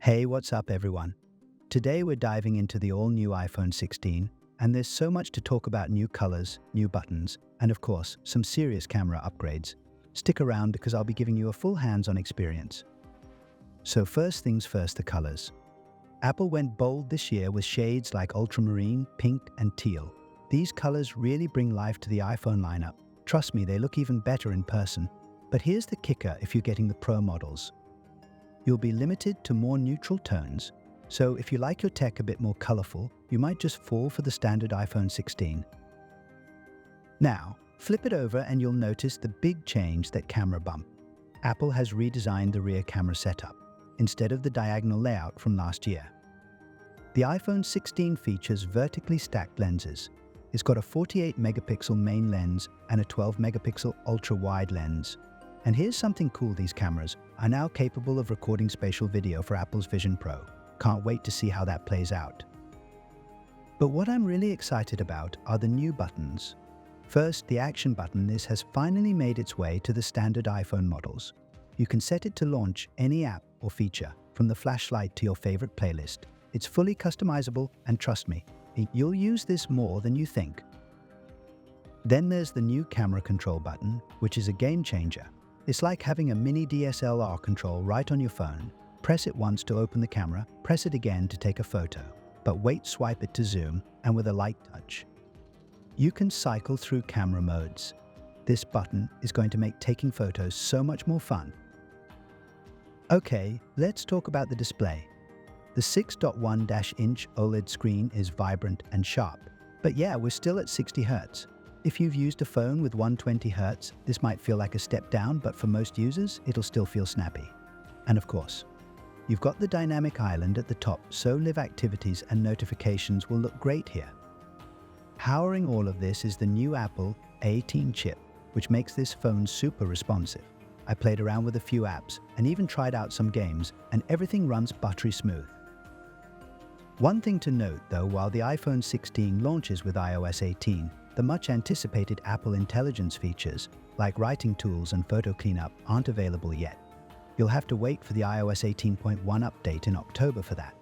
Hey, what's up everyone? Today we're diving into the all-new iPhone 16, and there's so much to talk about: new colors, new buttons, and of course, some serious camera upgrades. Stick around because I'll be giving you a full hands-on experience. So first things first, the colors. Apple went bold this year with shades like ultramarine, pink, and teal. These colors really bring life to the iPhone lineup. Trust me, they look even better in person. But here's the kicker if you're getting the Pro models. You'll be limited to more neutral tones, so if you like your tech a bit more colorful, you might just fall for the standard iPhone 16. Now, flip it over and you'll notice the big change: that camera bump. Apple has redesigned the rear camera setup, instead of the diagonal layout from last year. The iPhone 16 features vertically stacked lenses. It's got a 48 megapixel main lens and a 12 megapixel ultra-wide lens. And here's something cool: these cameras are now capable of recording spatial video for Apple's Vision Pro. Can't wait to see how that plays out. But what I'm really excited about are the new buttons. First, the action button. This has finally made its way to the standard iPhone models. You can set it to launch any app or feature, from the flashlight to your favorite playlist. It's fully customizable, and trust me, you'll use this more than you think. Then there's the new camera control button, which is a game changer. It's like having a mini DSLR control right on your phone. Press it once to open the camera, press it again to take a photo. But wait, swipe it to zoom, and with a light touch, you can cycle through camera modes. This button is going to make taking photos so much more fun. Okay, let's talk about the display. The 6.1-inch OLED screen is vibrant and sharp. But yeah, we're still at 60 Hz. If you've used a phone with 120 Hz, this might feel like a step down, but for most users, it'll still feel snappy. And of course, you've got the dynamic island at the top, so live activities and notifications will look great here. Powering all of this is the new Apple A18 chip, which makes this phone super responsive. I played around with a few apps and even tried out some games, and everything runs buttery smooth. One thing to note though, while the iPhone 16 launches with iOS 18, the much-anticipated Apple Intelligence features, like writing tools and photo cleanup, aren't available yet. You'll have to wait for the iOS 18.1 update in October for that.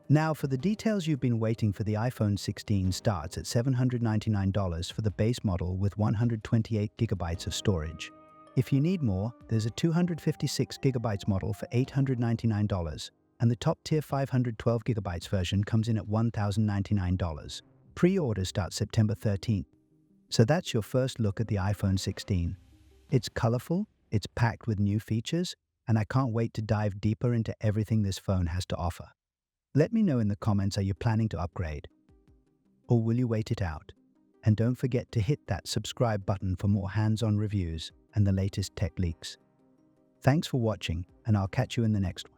Now, for the details you've been waiting for, the iPhone 16 starts at $799 for the base model with 128 gigabytes of storage. If you need more, there's a 256 gigabytes model for $899, and the top-tier 512 gigabytes version comes in at $1,099. Pre-order starts September 13th. So that's your first look at the iPhone 16. It's colorful, it's packed with new features, and I can't wait to dive deeper into everything this phone has to offer. Let me know in the comments, are you planning to upgrade? Or will you wait it out? And don't forget to hit that subscribe button for more hands-on reviews and the latest tech leaks. Thanks for watching, and I'll catch you in the next one.